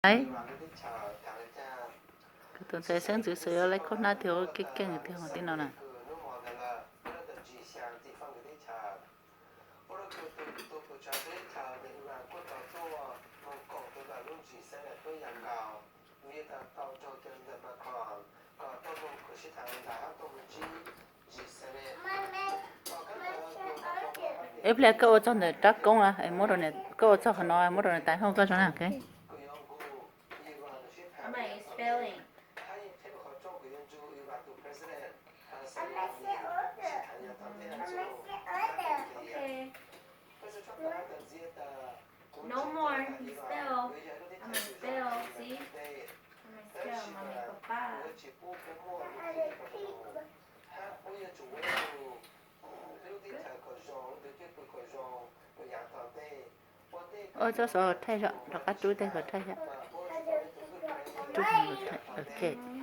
ấy tôi thấy sáng chữ sửa lấy con na thiếu cái người thiếu tí nào nè em lấy cái ô cho này chắc công à em mua đồ này cái ô cho họ nói em mua đồ này tại không có chỗ nào cái spelling. Okay. No more. You spell. I'm gonna spell. See? I'm gonna spell. Mommy, papa. ô cho số thay rồi đó các chú thay rồi thay rồi chú thay rồi ok